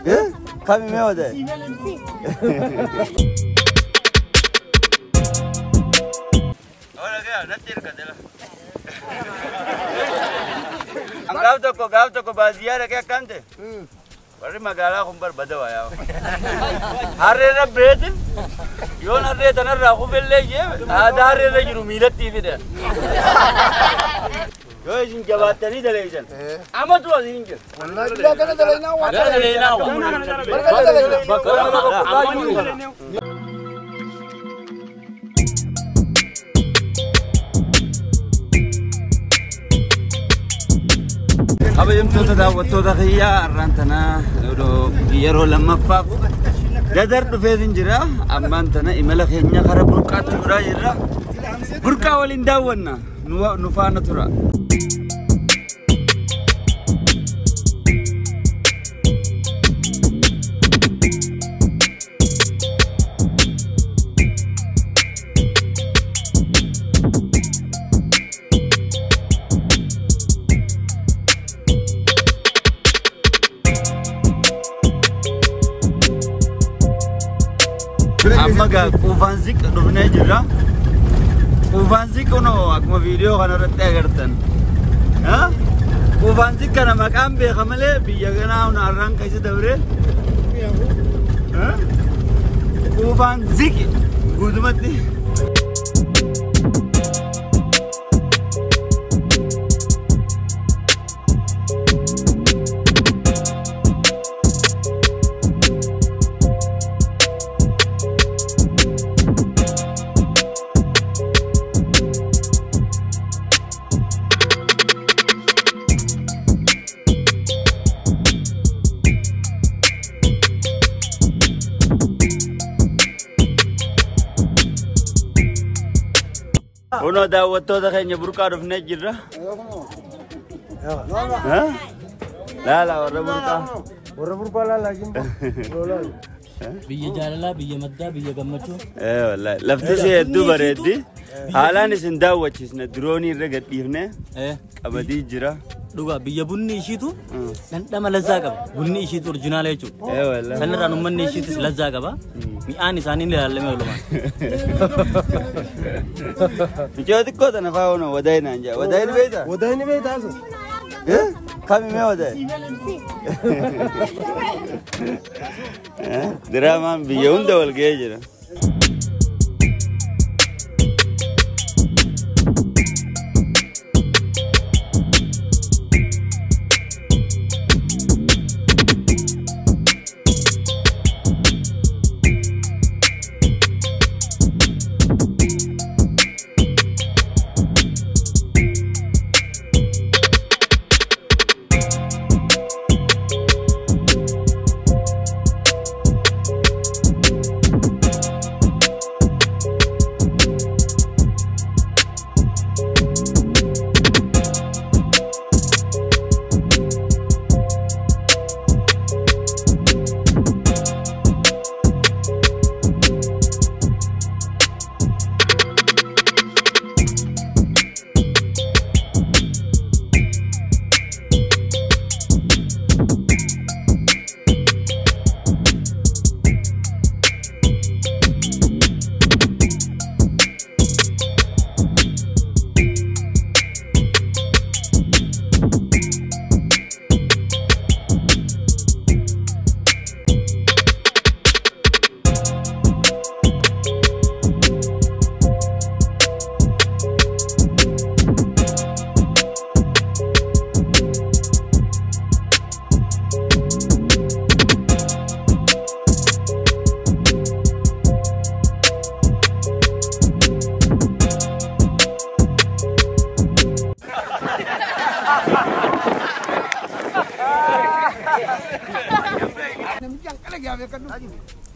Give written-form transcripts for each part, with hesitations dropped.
إيه؟ كم مية ده؟ أولا كده نتير كده. Gaaf tokko baadiyyaa dhaqee akkam ta'e warri magaalaa kun barbadawa yaa harreerra beetin yoon harree tanarraa kufillee jee aadaa harreerra jiru miilatti fide yoo isin jabaattanii daleeysan amatu asiin jira wallahi bilaa kana daleeynaa أبى يوم تودا خيا أرانتنا لو يرو لما فاف جدار دفيدين جرا أمانتنا إملا خينيا خرب بركات ترى جرا بركة ولين داونا نفانا ترى أما كوفان زيك دفنة جرا كوفان زيك إنه أكما فيديو خنا رتّي أقدرتن ها كوفان زيك كنا مكان بيخمله بيجانا ونارن كيس دورة ها كوفان زيك قدمتي Ono daawwattoota ده خيني بركة رفنا جرا ها لا ورا بركة لا جنب بيجي جاللا بيجي مدة بيجي قمتشو إيه والله لفتشي الدوبر يدي حالا نسن داوتشيسنا دروني رجعت بيهنا إيه أبدي جرا دوغا بيجي بني شيتو ننتما لزاقة بني شيتو أورجينال يجو إيه والله سنة رانو مني شيتو لزاقة با مياني سانين لالله مغلوما بيجي كودا نفاونا وداينا أنجا وداينا بيتا أصلا إيه كم مية وداي دراما بيجون دول جيجرا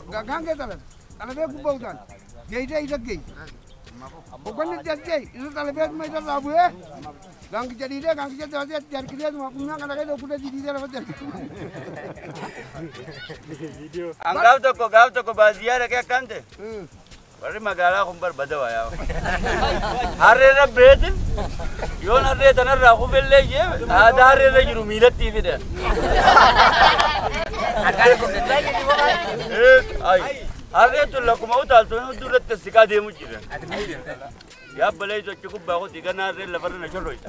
Gagang kita lah, kalau dia kubautan, dia itu gay. Bukan dia gay, itu kalau dia macam labu eh, gang jadi dia jadi kita tu makna kalau dia sudah jadi dia dapat jadi. Gaaf tokko baadiyyaa dhaqee akkam ta'e warri magaalaa kun barbadawa yaa harreerra beetin yoon harree tanarraa kufillee jee aadaa harreerra jiru miilatti fide Ay, harreetu lakkuma utaaltonni duratti siqaa deemu jira. Yaa balee cuccuu baaquu diiganaa harree lafarra na shorroita.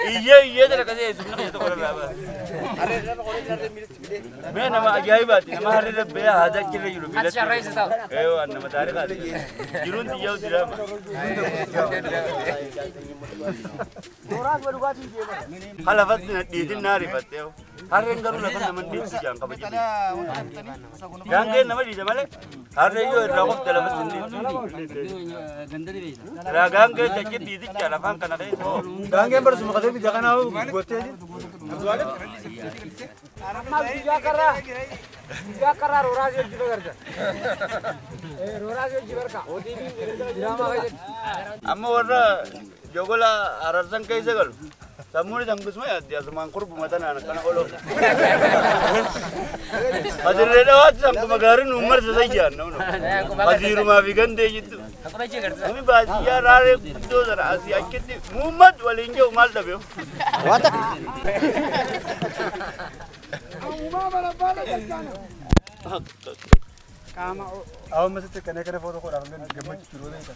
Iyyee dara kasee sumna keessatti qola baaba. Mee nama ajaa'ibaati nama harree rabbee aadaa jirra jiru biilatti. Eewwa nama taariikaati. Jiruun xiyyaa'u diraama. Halafatti na dhiitin naa rifattee harreen garuu lafa nama dhiitti jaan qaba jiru. Gaangeen nama dhiita malee harree yoo irraa qofte lafatti hin dhiitu. Gaangeen jajji dhiiticha lafaan kana keessa. Gaangeen barsuma qatee biyya kanaa gootee jiru. Biyya karraa rooraa si hojii bagarta. Rooraa si hojii barka. Amma warra jogola ararsan keessa galu. Samuni tangusma ya dia semangat kurbu mata anak kana olo. Hadirnya lewat sampai magarin umur selesai jangan. Hadir rumah vegan deh itu. Kami bahagia rare itu dari Asia kita Muhammad walingnya umal dah beo. Watak. Umar mana jangan. Awam masih kena foto kau orang ni gemar curu ni kan.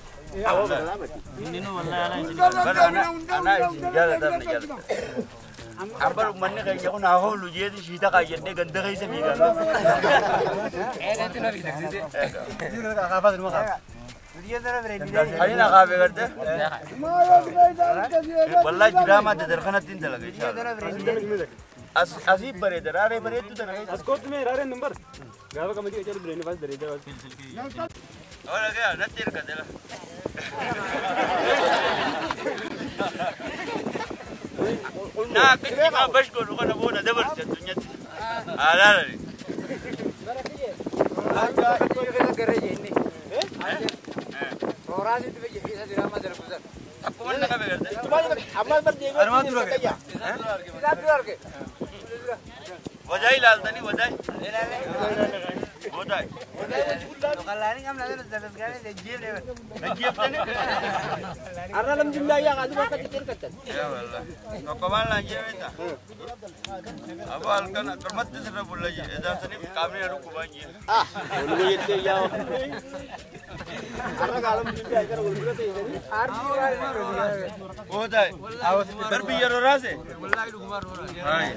Ini nu wallah anak jalan dah jalan. Apa rumahnya kayak aku nak aku lu jadi cerita kayak ni ganda kayak sebigan. Nanti nak bidik sih. Ini nak kafe rumah kafe. Hari nak kafe kerja. Wallah drama ada terkena tinta lagi. Asih beredar, rare beredar tu dah. Askot में rare number. गाँव का मध्य चल ब्रेन पास दरेजा वास सिलसिल की और आ गया नत्तीर का देला ना किसी का बस को रुका ना वो ना दबर से दुनिया आला रे आजा कोई कैसा कर रही है इन्हीं और आज इतने ये ऐसा ड्रामा दर गुजर आपको मन लगा बेगर तुम्हारे हमारे पर देखो अरमान दूर के दूर के वजाई लाल तनी वजाई वजाई तो कलानी हम लाते दस गाने लेजीब ले लेजीब तनी अरे लम जिंदा या आदमी का चित्र करते या वाला तो कमाल ना ये बेटा अब हल्का ना कर्मत से ना बोल लीजिए इधर से नहीं काम नहीं रुक बांझिए बोलो ये तो या अरे कालम जिंदा इधर बोल रहे थे वजाई फिर भी ये रो रहा से वल्लाह कुमार रो रहा है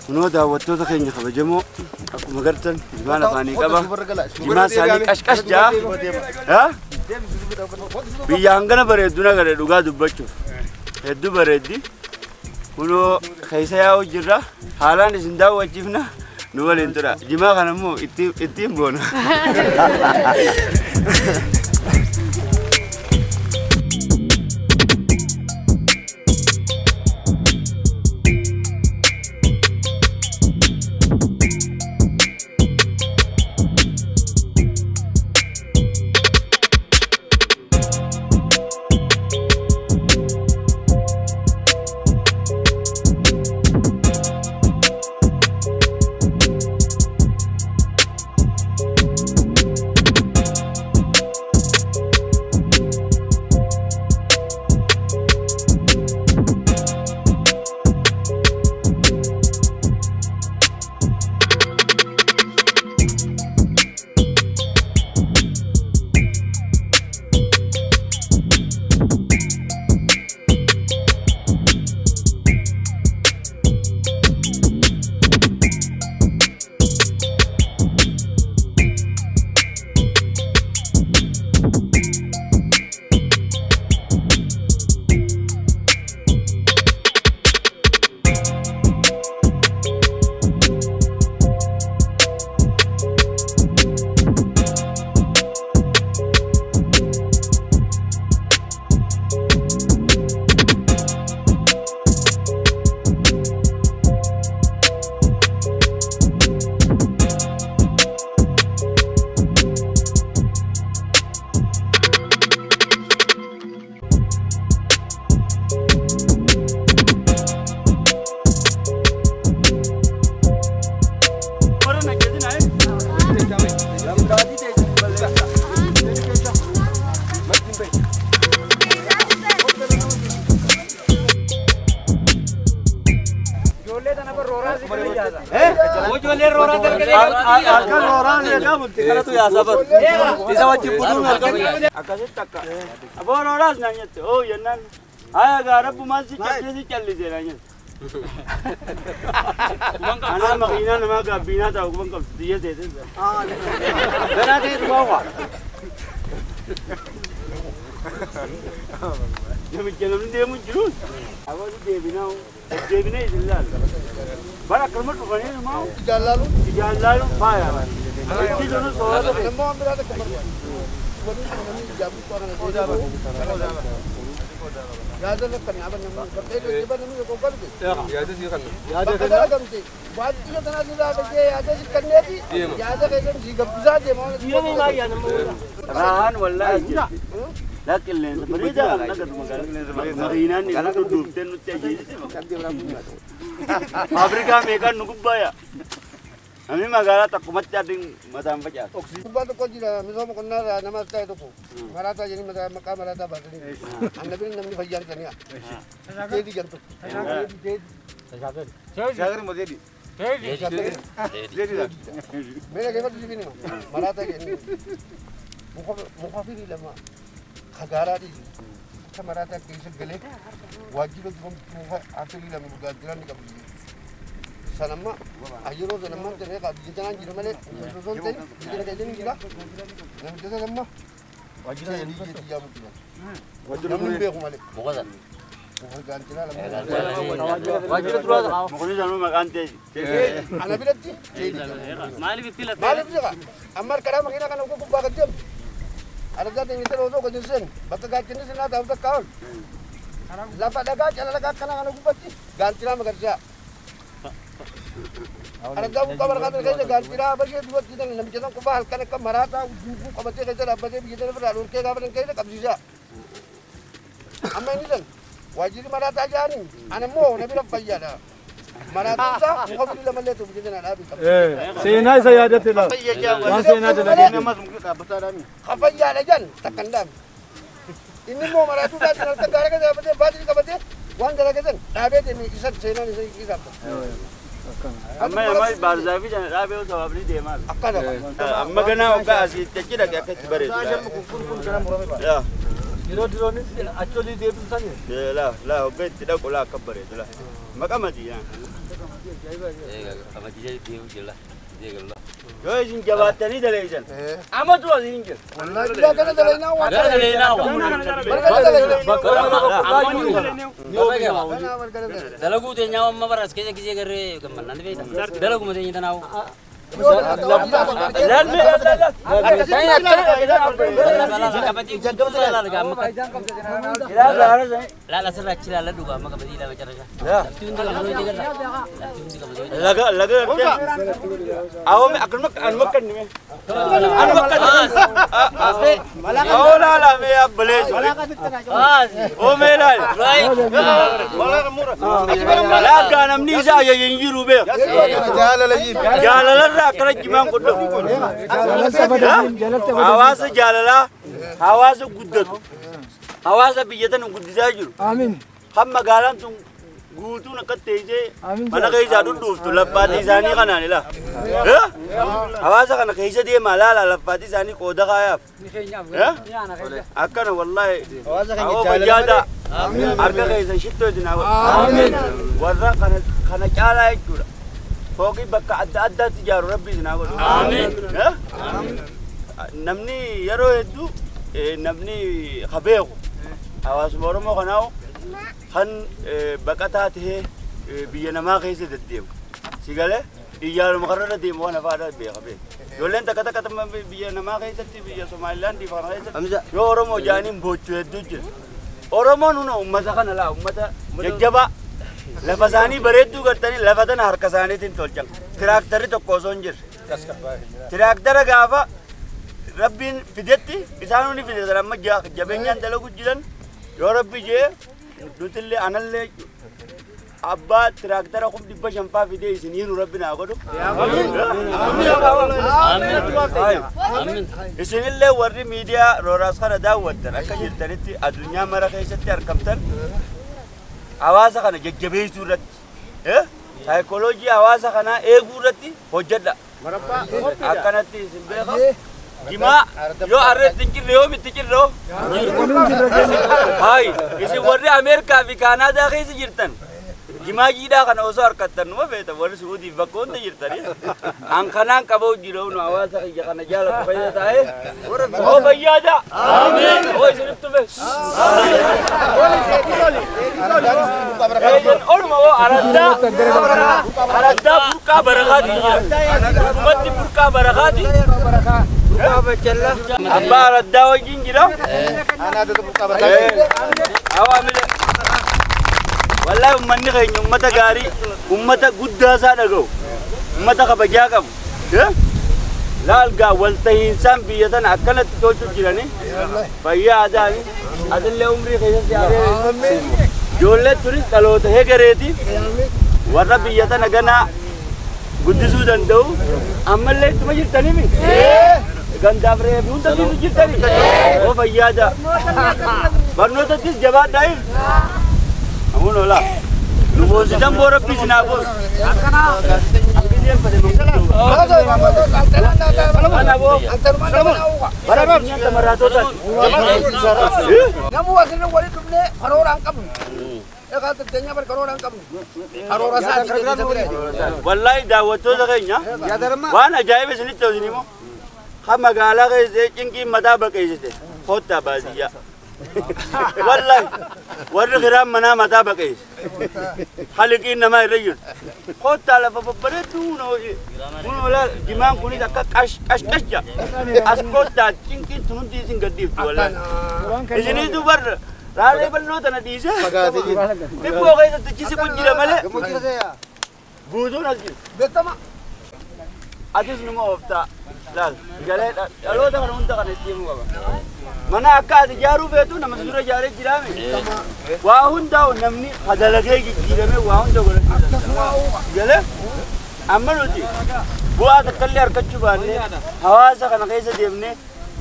نودا وتودا خيني خبجمو أكو مقرتن جمانا فاني كبا جمانا سالي كش جا ها بيانغنا بريدونا غير دوغا دبچو هدو بريدي ونو خيسا ياو جرا حالان زندا وجيفنا نوال انترا جما خنمو اتيم بونا Ijoollee rooraa galgalee halkan rooraan eegaa bulti kanatu yaasabat. Isa wajjin buduun halkan. akkasitti akka aboo rooraas naan jette oo jennaan haya gaa rabbumaan si callisee naan jette anaa makiinaa namaa gaabbiinaa ta'u kuban qabdu xiyya seetes ganaa ta'e dhumaa waa namicha namni deemu jiruun aboo deebinaa deebinee isin laalla bara akkanuma dhufanii namaa ijaallalu faaya itti sunu soorata Yaada kan apa nama berkait dengan ini kau kau tu. Yaada sih kan. Yaada kan tu. Buat kita tanah sudah kerja yaada sih kan ni. Yaada kan sih gabza je mau. Dia ni lagi yang nama. rahan wallahi lakin len berita nak marinan ni kalau dudukten nu teji fabrika mereka nukubaya kami magala tak kumat chatting macam apa ya Kuba tu kau jadi misalnya kau nak nama saya tu. Marata jadi macam makam marata bahasa ni. Anda pun nama ni fajar kan ya. Jadi jantung. jagar mau jadi jadi dah Mereka kau tu sini mah. Marata jadi. Mukhafir lama. Khagara di. Marata kisah gelek. Wajib tu mukhaf asli lama bukan ni kau. Sanama, ayuro sanama terus kalau jangan jiru mana, sesuatu tu, jangan jangan gila. Yang itu sanama, wajib jadi jadi jamu tu. Wajib ni beku mana? Bukan. Bukan ganti lah. Wajib terus. mukuli jangan makan teh Anak bilang ti. Mali bitilat. Balik juga. Amar kadang makina kan aku kubah kerja. Ada jat yang itu rodo kerja Bapa ganti ni sana tahu tak kau. Lapa dagat, jalan dagat kadang aku kubah ti. Ganti lah kerja. Ada jauh kabar kata kerja ganti lah bagi dua kita ni nampak kita kubah halkan ke marata buku kabar kerja apa je kita ni beralur ke kabar kerja tak bisa. Amma ini kan wajib marata aja ni. Anak mau nabi nak payah dah. Marata sah, kau beli lama letu kita nak habis. Sena saya ada telah. Sena ada lagi. Apa ya ada jan takkan dam. Ini mau marata dah jalan tegara kerja apa je baju kabar je. Wan jalan kerja. Habis ni isat sena ni saya kisah. amma barzafi jangan rabe usah abri deh mal Akan apa? amma kena oka asyik cekik dah kayak kebari ya Diro ni actually dia pun sana. lah oke tidak kola kebari tu lah maka mati ya Sama dia dia jelah. Dia gelah. yo izin jabatan ni dah izin amat tu izin je Wallahi dia kena jalan awak. Ada dari nawa. Dalagu tu nyawa mabaras kerja kerja kerja keman nanti beda. Dalagu mesti nyata nawa. Lala serak cila dua maka beri dah macam mana. laga awam akan makan ni oh la me beli oh melal laga namni saya yang jiru be jalan akra gimana kau dah? Awas jalala, awas gudat, awas bijatan gudis aja. Amin. Ham magalan tu gutu nak teje, mana kaya jadu dulu tu lapati zani kan ani lah. Awas kan kaya dia malala lapati zani koda kaya. Akan wallahi. Awas kan jada. Arga kaya shito itu nawa. Warna kana cala itu. Hoki bakka adda tijaru rabbi zina godu amin namni yaro edu namni khabeeq awas moromo khanao khan bakata te biyana ma khayse daddeem sigale iyaru makarra de mo na faada be khabe yolen takata kata biyana ma khayse ti biya somaliland di farayse yo oromo janim bochu edu oromo nuno ummata kana la ummata jajjaba Lafazani beredu katani lafatan harkasani tin tolchang. Traktori to kosonjir. Traktor gafa Rabbin fidetti isanu ni fidetti ramma jabenyan dalagu jiran. Yo Rabbi je dutille analle abba traktor akum dibba shampa fide isiniru Rabbina agodu. Amin. Isinille warri media roras khana dawwatan akka jirtanitti adunya mara keessatti arkamtan Awas kan jajjabeessu irratti Saayikooloojii hawaasa kanaa eeguurratti hojjedha. Akkanatti isin beeka. Jimaa yoo arreetti hin jirre yoo miti jirroo. Hayi isin warri Ameerikaa fi Kaanaadaa keessa jirtan. Jimaa jiidhaa kana osoo harkattan numa feeta warri Suudiif bakka hunda jirtani. An kanaan qaboo jiroo nu hawaasa kiyya kana jaalatu fayyaa taa'e. Oo fayyaada. Amiin. Oo isinitti tufe. Oluma oo araddaa burqaa barakaati. Ummatti burqaa barakaati. Abbaa araddaa wajjin jira. Awaamile. Wallahi ummanni keenya ummata gaarii, ummata guddaa isaa dhaga'u, ummata kabajaa qabu. Laalgaa waltahiinsaan biyya tana akkanatti tolchuu jiranii fayyaa aadaani adillee umrii keessatti aaree ijoollee turis dhaloota hegereeti warra biyya tana ganaa guddisuu danda'u ammallee ittuma jirtaniimi. Gandaaf reefi hundatti jirtanii oo fayyaa adaa barnootattis jabaadhaa. Amun ola, lubosi dan borok di sini aku. Mana bu? Barangnya temeratotan. Kamu asalnya wali dulu orang kamu. Ya kata tanya orang kamu. Orang rasa wallahi dawat tu sakitnya. Wana jaya besini tu sini mo. Kami gala ke cingki mata berkai sini. Kota Bazia. والله والغرام منا متى بقيس خالقين ما يرجل خد على فبردون ولا جماعة كوني تك كاش جا أسكت تانكين تنودي سنجديف والله إذن itu bar rale bello tanah desa tapi pokoknya tercisi pun tidak malah butuh lagi betul mak adus nunggu ofta lal jalan kalau tak kan unta kan istimewa apa mana akad jaru betul nama sudah jari jirame wahun tahu namni ada lagi jirame wahun tahu jalan amal uji buat kelir kecuban ni hawasa kan kaisa diamne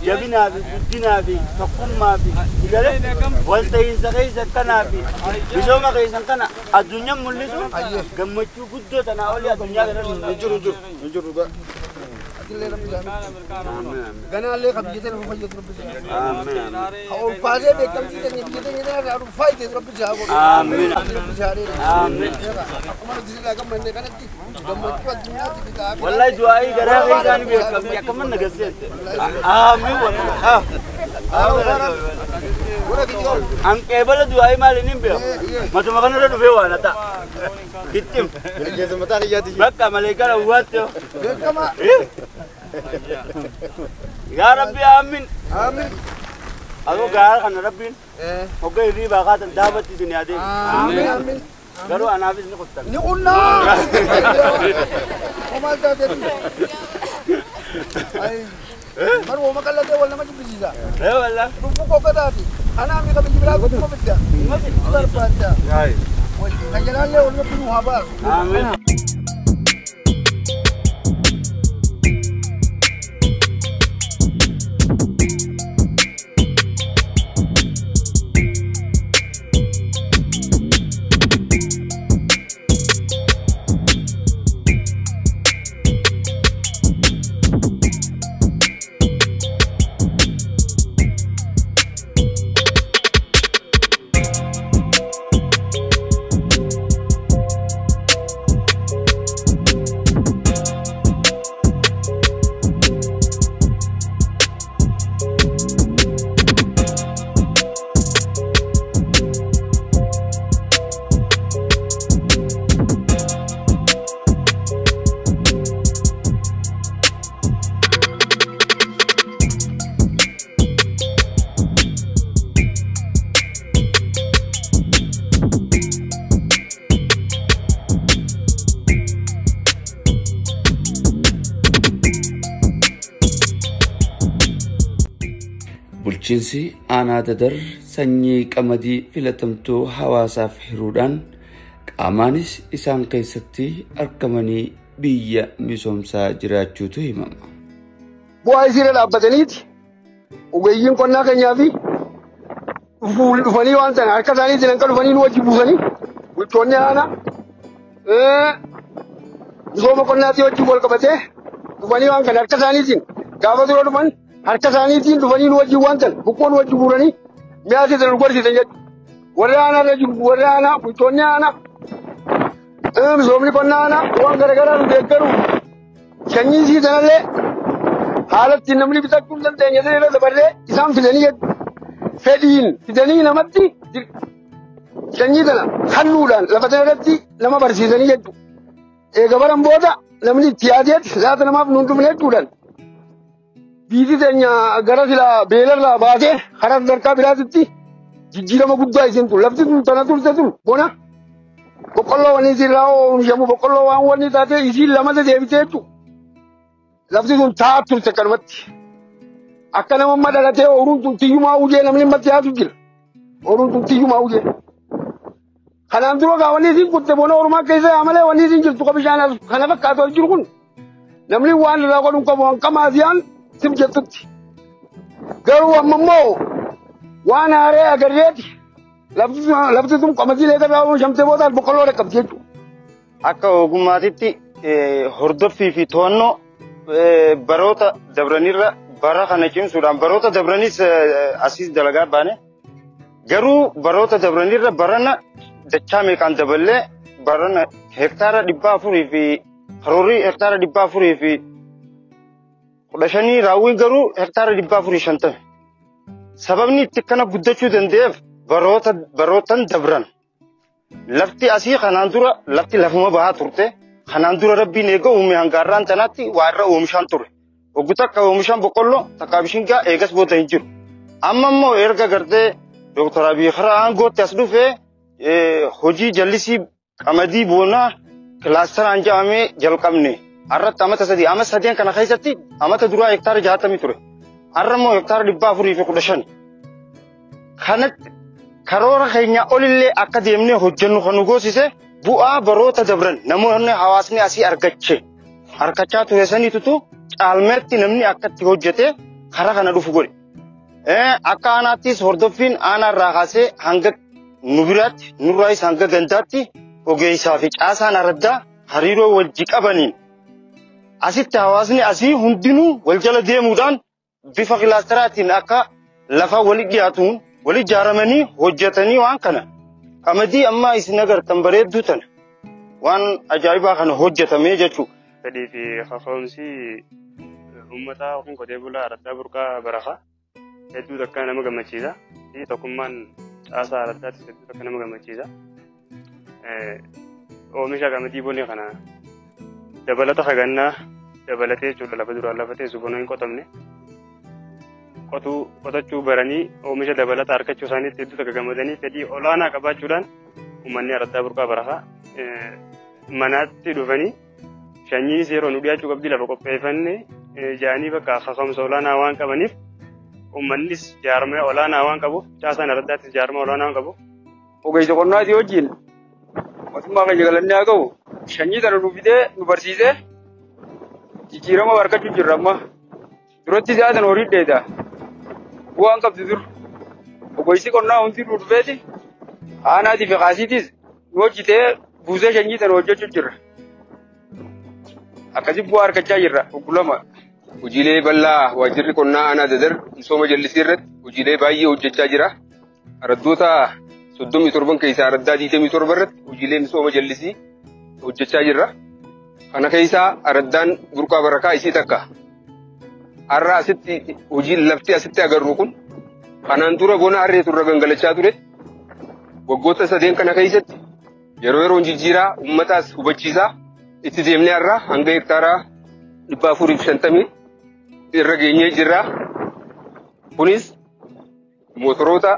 jabina bi budina bi takumma bi jalan waltain sakaisa kana bi bisoma kaisa kana adunya mulisu gammachu guddo tanah oli adunya kana nujur juga Gana le kab jite ro fayyo rabbi amin aur paase be kam jite ni jite ni na aur fayde rabbi jabo amin amin amar disila kam manne kana ki gamatu dunya ti ka wallahi duai gara ga gan be kam ya kam na gasse amin wallahi an kebal duai mal ni be matu makana ro be wana ta kitim je mata ya di bakka malaika wat yo kama Ya Rabbi amin. Amin. Aku gar kan Rabbi. Oke ini bakat dapat di sini ada. Amin amin. Baru anak habis ni kutan. Ni unna. Omal dah jadi. Baru omak kalau dia walna macam bisa. Wallah. Rupu kau kata tadi. Anak kami kami berapa tu kau betul. Masih terbaca. Hai. Kajian le walna penuh habar. Amin. Bulchiinsi aanaa dadar sanyii qamadii filatamtuu hawaasaaf hiruudhaan qaamaanis isaan keessatti argamanii biyya misoomsaa jiraachuutu himama. Bu'aa isiirra dhaabbataniiti ogeeyyiin qonnaa keenyaa fi dhufanii waan sana harka isaaniitiin akka dhufanii nu wajji buusanii bulchoonni aanaa misooma qonnaatti wajjin wal qabatee dhufanii waan kana harka isaaniitiin gaafa dura dhufan harka isaaniitiin dhufanii nu wajjin waan tan buqqoo nu wajjin guuranii mi'a keessan nu gorsiisan jedhu warri aanaarra jiru warri aanaa bultoonni aanaa misoomni qonnaa aanaa waan garaagaraa nu deeggaru sanyii isii sanallee haala ittiin namni bitachuu hin dandeenye irra dabarree isaan fidanii jedhu fedhiin fidanii namatti sanyii kana halluudhaan lafa sana irratti nama barsiisanii jedhu eega baran booda namni itti yaadeeti laata namaaf nuun dhufne jechuudhaan biitii teenya gara silaa beelarraa baatee karaa sadarkaa biraatitti jijjiirama guddaa isin tun lafti tun tana turte tun bona boqqolloo wanni isirraa oomishamu boqqolloo waan wanni taate isiin lamata deebitee jechuudha. Lafti tun taa'aa turte kanumatti akka nama amma dhalatee ooruun tun tiyyumaa ujee namni matti yaatu jira ooruun tun tiyyumaa ujee kanaan dura gaa wanni isin kutte bona orumaa keessa amalee wanni isin jirtu bishaan kana fakkaatu jiru kun namni waan irraa godhuun qabu hanqamaasiyaan sim jettutti garuu amma immoo waan haaree agarreeti lafti tun qamadii leekarraa oomishamtee booda boqqolloo dhaqqabdi jechuudha. Akka ogummaatitti hordoffii fi to'annoo baroota dabranirra bara kana cimsuudhaan baroota dabranis asiis dalagaa baane garuu baroota dabranirra barana dachaa meeqaan daballee barana hektaara 400 fi karoorrii hektaara 400 fi 15 raawwiin garuu hektaara 450 sababni itti kana guddachuu danda'eef barootan dabran lafti asii kanaan dura lafti lafuma bahaa turte kanaan dura rabbiin eega uume hangaarraan tanaatti waa irra oomishaan ture oggu takka oomishaan boqqolloo takka bishingaa eegas booda hin jiru amma immoo erga gartee Dr. Abiy karaa aangootti as dhufee hojii jallisii qamadii boonaa kilaasteraan jedhamee jalqabne har'atti amata sadeen kana keessatti amata duraa hektaara 60 ture har'a immoo hektaara 415 kanatti karoora keenya olillee akka deemnee hojjennu kan nu goosise bu'aa baroota dabran namoonni hawaasni asii argachaa ture saniitutu caalmeetti namni akkatti hojjete karaa kana dhufu godhe akka aanaattis hordoffiin aanaarraa kaasee hanga nu biraatti nurraayis hanga gandaatti ogeessaa fi caasaan araddaa hariiroo wajji qabaniin asitti hawaasni asii hundinuu wal jala deemuudhaan bifa kilaasteraatiin akka lafa wali dhiyaatuun wali ijaaramanii hojjetanii waan kana qamadii amma isin agartan bareedduu tana waan ajaa'ibaa kana hojjetamee jechuudha. Fedhii fi kaka'umsi uummataa yookiin qotee bulaa araddaa burqaa barakaa hedduu takka nama gammachiisa. Tokkummaan caasaa araddaatti hedduu takka nama gammachiisa. Oomisha qamadii boonee kana dabalata hagannaa dabalatee jechuudha lafa duraan lafa teessu bonoo hin qotamne. Qotachuu baranii oomisha dabalata argachuu isaaniitti hedduu takka gammadanii fedhii olaanaa qabaachuudhaan uummanni araddaa burqaa barakaa manaatti dhufanii sanyii yeroo nu dhiyaachuu qabdi lafa qopheeffannee jaanii bakka kaka'umsa olaanaa waan qabaniif uummannis jaarmee olaanaa waan qabuuf caasaan araddaattis jaarmee olaanaa waan qabuuf. Ogeessa qonnaatii wajjin mootummaa keenya galannee haa qabu sanyii kana nu fidee nu barsiisee jijjiirama argachuu jirra amma duratti siyaatan horii dheedaa bu'aan qabdi dur ogeessi qonnaa hundi nu dhufeeti aanaatii fi kaasiitis nu hojjitee buusee sanyii sana hojjechuu jirra. Akkasii bu'aa argachaa jirra oggulama. Hojiilee bal'aa waajjirri qonnaa aanaa Dadar misooma jallisii irratti hojiilee baay'ee hojjechaa jira. Araddoota 37 keessaa araddaa 27 irratti hojiilee misooma jallisii hojjechaa jirra. Kana keessaa araddaan burqaa barakaa isii takka. Har'a asitti hojii lafti asitti agarru kun kanaan dura bona harreetu irra gangalachaa ture. Waggoota 3 kana keessatti yeroo yeroon jijjiiraa uummataas hubachiisaa itti deemnee har'a hanga hektaara 450 irra geenyee jirra. Kunis mootoroota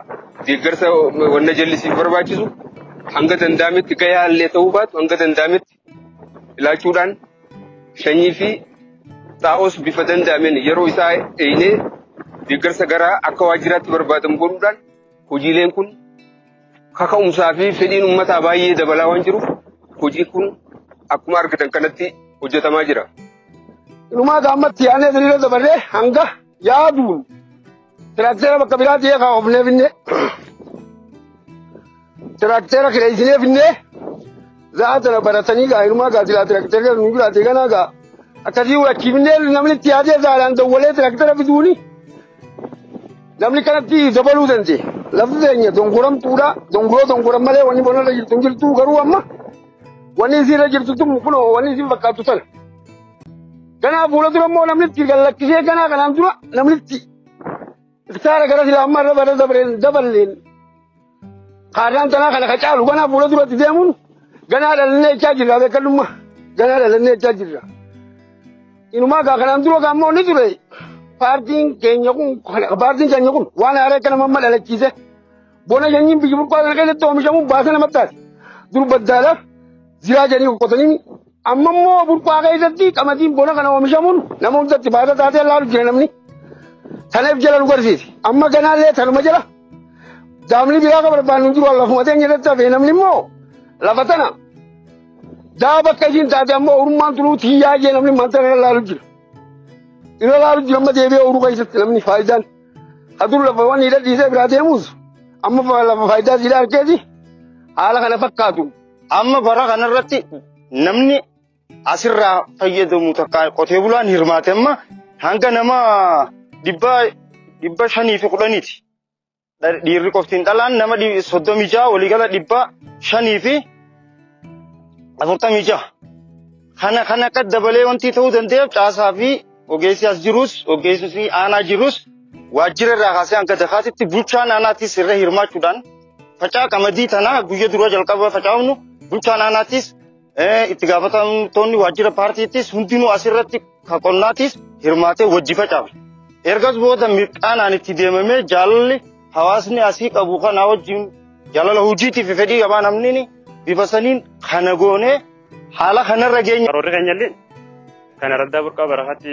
deeggarsa wanna jallisiif barbaachisu hanga danda'ametti gahaa illee ta'uu baatu hanga danda'ametti ilaachuudhaan sanyii fi xaa'os bifa danda'ameen yeroo isaa eeynee deeggarsa garaa akka waajjiraatti barbaadamu godhuudhaan hojiileen kun kaka'umsaa fi fedhiin uummataa baay'ee dabalaa waan jiruuf hojii kun akkuma argitan kanatti hojjetamaa jira. Inumaa gaammatti yaanee diriira dabarree hanga yaaduun tiraakteera bakka biraa ta'ee kaa'ofnee finnee tiraakteera kireessinee finnee zaatana baratanii gaa hirumaa gaa silaa tiraktara nu jiraate kanaa gaa akkasii wakkifnee namni itti yaadee zaadhaan dawwalee tiraktara fiduuni namni kanatti dabaluu danda'e lafti teenya dongoramtuudha dongoran malee wanni bonarra jirtu garuu amma wanni isiirra jirtu kunoo wanni isiin fakkaattu sana kanaaf fuula dura immoo namni itti gallakkisee kanaan dura namni itti iktaara gara silaa amma irra bara daballeen kaadaan tanaa kana kacaalu kanaaf fuula duratti deemuun ganaa dhalannee jechaa jirra beekannummaa ganaa dhalannee jechaa jirra inumaa gaa kanaan dura gaa immoo ni ture paartiin keenya kun waan haaraa kana mamma dhalachiise bona shanyiin biyyi burqaa keessatti oomishamuun baasa namatti taate dur baddaadhaaf ziraa jedhanii qoqqotanii amma immoo burqaa keessatti qamadiin bona kana oomishamuun nama hundatti baasa taatee laalu jira namni tanaaf jala nu garsiise amma ganaallee tanuma jala daamni biraa ka barbaannu jiru lafuma teenya irratti hafee namni immoo lafa tana daa bakka isiin taate ammoo orummaan tuluu tiyyaa jee namni manta irra laalu jira amma deebi'ee oruu keessatti namni faayidaan adur lafa waan hidha dhiisee biraa deemus amma lafa faayidaa siidhaa argeeti haala kana fakkaatu. Amma bara kanarratti namni asirraa fayyadamu takka qotee bulaan hirmaate amma hanga nama 510 dhiirri qoftiin dhalaan nama 36 waliigala 546 kana akka dabalee wanti ta'uu danda'eef caasaa fi ogeessi as jirus ogeessi aanaa jirus waajjira irraa kaasee hanga dakaatitti bulchaan aanaatis irra hirmaachuudhaan facaa qamadii tanaa guyyaa dura jalqaba facaafnu bulchaan aanaatis itti gaafatamtoonni waajjira paartiittis hundinuu asirratti qonnaatis hirmaatee wajji facaafe. Ergas booda mirqaanaan itti deemamee jaalalli hawaasni asii qabu kana wajjin jaalala hojiitiif fedhii qabaa namni bifa saniin kana goonee haala kanarra geenya. Karoorri keenyallee kana raddaa burqaa barahaatti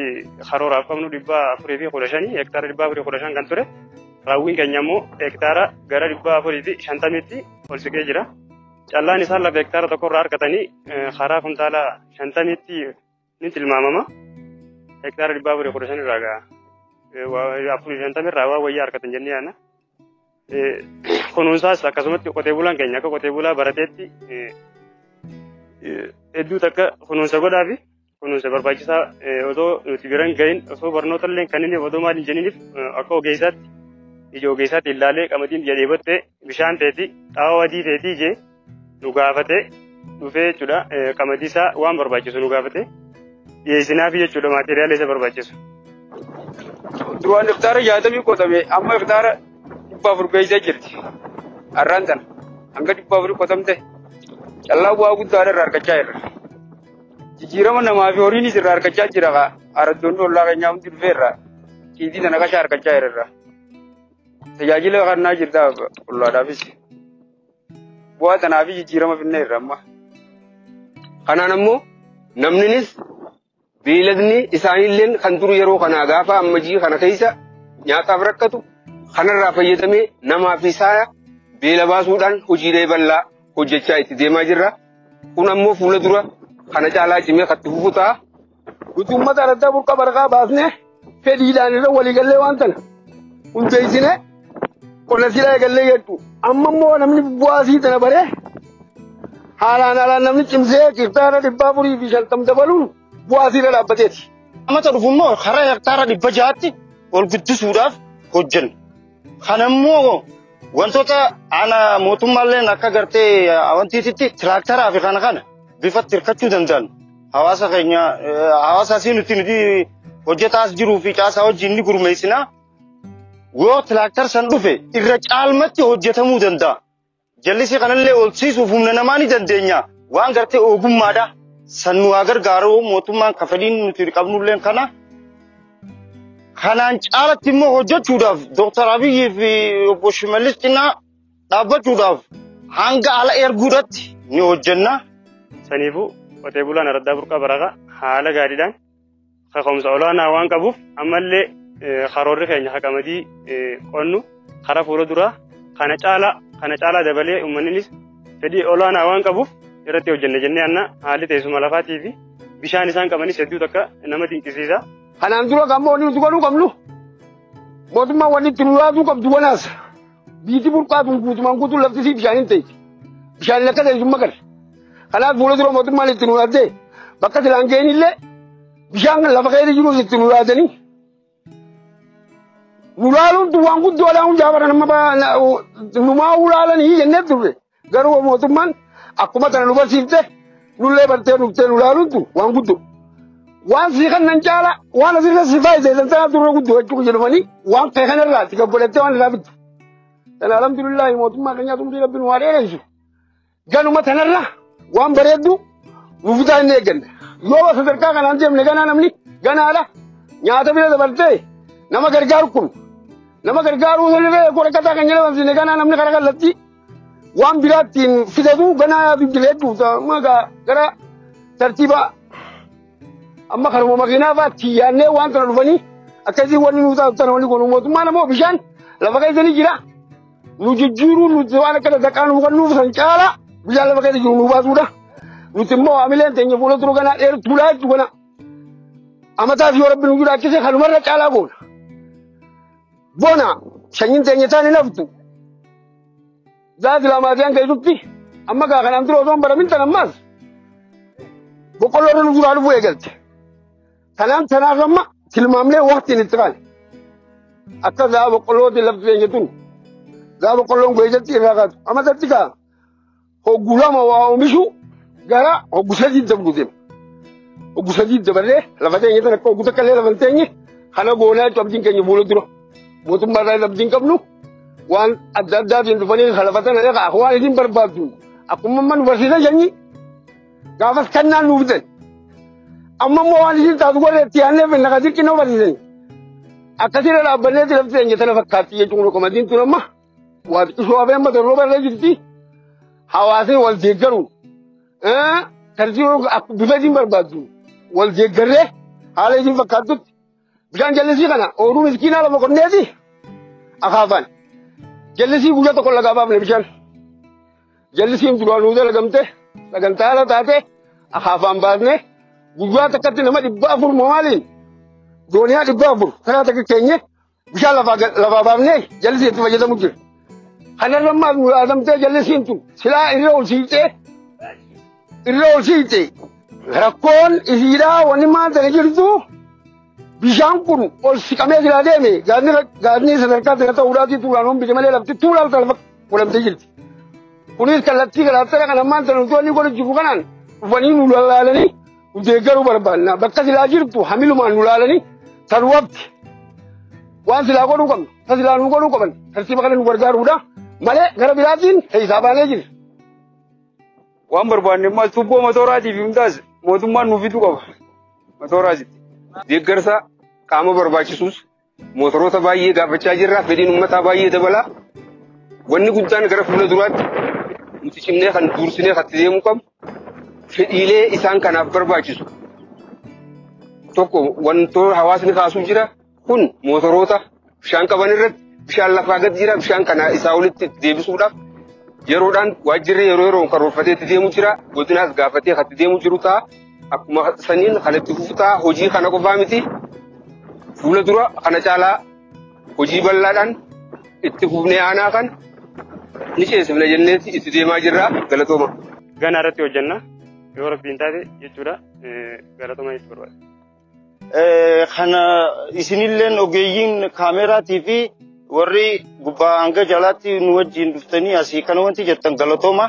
karooraaf qabnu 415 hektaara 415 kan ture. Raawwiin keenya immoo hektaara gara 450tti ol siqee jira. Callaan isaan lafa hektaara tokkorraa argatanii karaa kuntaala 50tti ni tilmaamama. Hektaara 415 irraa gaa 450 irraa waa wayyaa argatan jennee yaadna. Kunuunsaas akkasumatti qotee bulaan keenya akka qotee bulaa barateetti hedduu takka kunuunsa godhaa fi kunuunsa barbaachisaa otoo nuti biran gahin osoo barnoota illee kan inni otoo maal hin jeniniif akka ogeessaatti ija ogeessaatti ilaalee qamadiin biyya dheebottee bishaan teetii xaawaa adii teetii ijee nu gaafatee dhufee jechuudha qamadii isaa waan barbaachisu nu gaafatee dhiyeessinaafi jechuudha maateriyaala isa barbaachisu. Duraan hektaara 60 qotame amma hektaara 400 geessee jirti. Har'aan tana hanga 400 qotamte callaa bu'aa guddaa irraa argachaa jirra. Jijjiirama namaa fi horiinis irraa argachaa jira. Araddoonni ollaa keenyaa hundi dhufeerra qiitii tana qashaa argachaa jirra. Tajaajila kannaa jirta ollaadhaafis. Bu'aa tanaa fi jijjiirama finneerra amma. Kanaan ammoo namninis beeladni isaaniillee kan turu yeroo kanaa gaafa ammajii kana keessa nyaataaf rakkatu kanarraa fayyadamee namaa fi isaa beela baasuudhaan hojiilee bal'aa hojjechaa itti deemaa jirra. Kun ammoo fuula dura kana caalaa cimee katti fufu ta'a. Nuti uummata raddaa burqaa barakaa baasnee fedhiidhaan irra waliigallee waan tana hundeessine qonna silaa eegallee jettu. Amma immoo namni bu'aa sii tana baree haalaan namni cimsee hektaara 450 dabaluun bu'aa siirra dhaabbateeti. Amata dhufu immoo karaa hektaara 600tti ol guddisuudhaaf hojjenna. Kana immoo wantoota ana mootummaalleen akka gartee awantiititti tiraaktaraa fi kana bifatti hirkachuu danda'an. Hawaasa keenya hawaasa asii nuti hojjetaa as jiruu fi caasaa wajjin ni gurmeessinaa. Yoo tiraaktar san dhufe irra caalmatti hojjetamuu danda'a. Jallisii kanallee olsiisuuf humna namaa ni dandeenya. Waan gartee ogummaadha. San nu haa gargaaru mootummaan kafaliin nuti qabnulleen kana. Kanaan caalatti immoo hojjechuudhaaf Dr. Abiyyi fi Obbo Shimallis cinaa dhaabbachuudhaaf hanga ala erguudhaatti ni hojjenna. Saniifuu qotee bulaan raddaa burqaa barakaa haala gaariidhaan kaka'umsa olaanaa waan qabuuf ammallee karoorri keenya qamadii qonnu karaa fuula duraa kana caalaa dabalee uummannis fedhii olaanaa waan qabuuf irratti hojjenne jennee anna haalli teessuma lafaatii fi bishaan isaan qabanis hedduu takka nama dinqisiisa. Kanaan dura gammoo nuti godhuu qabnu mootummaan wanni itti nuraatuu qabdu wanaas biitii burqaatuun guutumaan guutuun laftisii bishaaniin ta'e bishaaniin akka teessumma gala خلاص بولد رو موتم مال تنورات ده بكت لانجين اللي بيشان لفا خير يجوا تنورات دني نورالون توان قد ولا جابر نما با نما ورالن هي جنة تبي قالوا موتم مان أكما تنا نبى سيفته نولي برتة نبتة نورالون تو وان قد وان سيخن ننجالا وان سيخن سيفاي زي تنتا تروح قد وجهك جلواني وان كهن الرات كبرته وان رابط أنا الحمد لله موتم ما كنيا تمشي ربنا واريه رئيسه قالوا ما تنرلا وان بريدو وفدا نيجن يوم سدركا كان أنتم نجنا نمني جنا على نياتا بيرد برتة نما كرجاركم نما كرجارو سلبي كورة كذا كنيا بس نجنا نمني كرجال لطي وان بيراتين فيدو جنا بيجلدو ما كرا ترتيبا أما خرمو مكينا فاتيانه وان تنرفني أكذي وان نوتا تنرفني كونو موت ما نمو بيشان لفكاي زني جرا نوججورو نوتوانا كذا دكانو كنو سانجالا بيجان لفكاي زني نوبازودا نوتمو عملين تنجي فولو تروكنا إير تولاي توكنا أما تافي ربنا نوجدا كيسه خلومرنا كالا بونا شنين تنجي تاني نفتو زاد لما تيان كيسوتي أما كان أنترو زوم برامين تنماز بقولوا نوجدا لفوي قلت كلام تناغما كلمامله وقت نتقال أكذا بقولوا دي لفظين يتون ذا بقولوا غيجت إراغات أما تتكا هو غلام ومشو غرا هو غسديد دبودم هو غسديد دبره لفظين يتون كو غتكلي لفظين خنا غونا تبدين كني بولو درو موتم مرا لفظين قبلو وان أددا بين دفني خلفتنا لك أخوان دين بربادون أقوم من ورثنا جني غافس كنا نوبدن أما مواليد تقول تيانه في النقدير كنا بديني أكثر الأبناء تلفزين يتنا فكاتي يجونو كمدين تنما وشو أبين بدر روبر لجدتي حواسي والديجرو ترجمة بفدين بربادو والديجره على يجين فكاتو بيان جلسي كنا أورو مسكينا لما كنا دي أخافان جلسي بوجا تقول لك أباب نبيشان جلسي يمتلوا نودا لقمته لقمتها لا تاته أخافان بعدنه guyyaa takkatti nama 400 maaliin dooniyaa 400 karaa takka keenye bishaan lafaa baafnee jallisii itti fayyadamu jira. Kanarra maal nu yaadamtee jallisiin tun silaa irra ol siite rakkoon isiidhaa wanni maal ta'e jirtu bishaan kun ol siqamee jira deeme gaadni sadarkaa ta'e ta'uudhaatii tuulaan hombise malee lafti tuulaan lafa godhamtee jirti. Kunis kallattii garaatara kana maal ta'e nuti wanni godhu jiru kanaan dhufanii nu laalanii deeggaruu barbaadna bakka silaa jirtu hamilumaan nu laalanii san waqti waan silaa godhuu qabnu ta silaa nu godhuu qaban tartiiba kana nu gargaaruudha malee gara biraatiin hisaabaanee jira. Waan barbaanne ammas tubboo matooraatiif hundaas mootummaan nuuf fiduu qaba. Matooraatitti deeggarsa qaama barbaachisuus mootoroota baay'ee gaafachaa jirra fedhiin uummataa baay'ee dabalaa wanni guddaan gara fuula duraatti nuti cimnee kan duursinee kan deemuu qabnu. Fedhiilee isaan kanaaf barbaachisu tokko wantoota hawaasni kaasuu jira kun mootoroota bishaan qaban irratti bishaan lafaa gad jira bishaan kana isaa olitti deebisuudhaaf yeroodhaan waajjirri yeroo karoorfatee itti deemu jira godinaas gaafatee kan itti deemu jiru ta'a akkuma saniin kan itti fufu ta'a hojii kana qofaa miti fuula dura kana caalaa hojii bal'aadhaan itti fufnee aanaa kan ni ceesifna jenneeti itti deemaa jirra galatooma. Ganaa irratti hojjenna. Yoo rabbiin taate jechuudha galatooma itti barbaada. Kana isinilleen ogeeyyiin kaameraatii fi warri gubbaa hanga jalaatti nu wajjin dhuftanii asii kana wanti jettan galatooma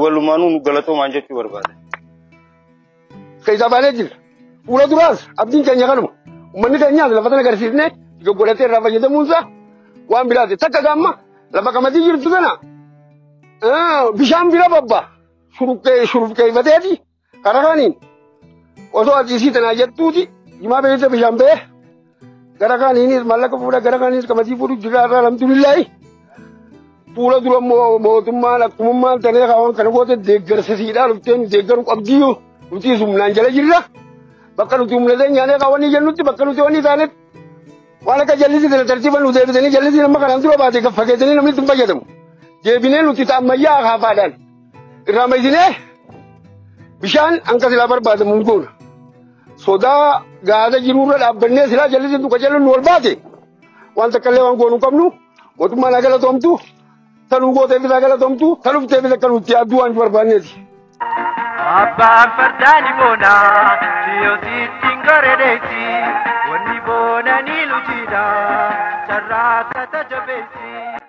walumaanuu nu galatoomaan jechuu barbaada. Keessa jira. Fuula duraas abdiin keenya kanuma. Uummanni keenyaas lafa sana agarsiifnee godhatee irraa fayyadamuunsa waan biraati. Takka gaamma lafa qamadii jirtu sana bishaan bira babbaa. Shurufkeeffateeti karaa kaaniin osoo ajjiisii tanaa jettuuti himaa beekte bishaan ba'ee gara kaaniinis maallaqa fuudha gara kaaniinis qamadii fuudhu jira irraa alhamdulillahi fuula dura mootummaan akkumummaan tanee kaawwan kana goote deeggarsisiidhaa dhuftee nu deeggaruu qabdiyyuu nuti humnaan jala jirra bakka nuti humnatee nyaanee kaawwanii jennutti bakka nuti wanni taanetti waan akka jallisii tana tartiiba nu deebisanii jallisii nama kanaan dura baate gaffageetanii namni itti fayyadamu deebinee nuti ta'ammayyaa haafaadhaan irraa maysinee bishaan hanga silaa barbaadamu goona sodaa gaada jiruurra dhaabbannee silaa jallisiin tuqa jallu wal baate waan takkaallee waan goonuu qabnu mootummaan haa galatoomtu tanuu gooteefis haa galatoomtu tanuuf teefis akka nuti adduu waan barbaanneeti. Abbaan fardaani boona siyoosiittiin gareedeessi wanni boona ni lujiidha carraa akka tajabeessi.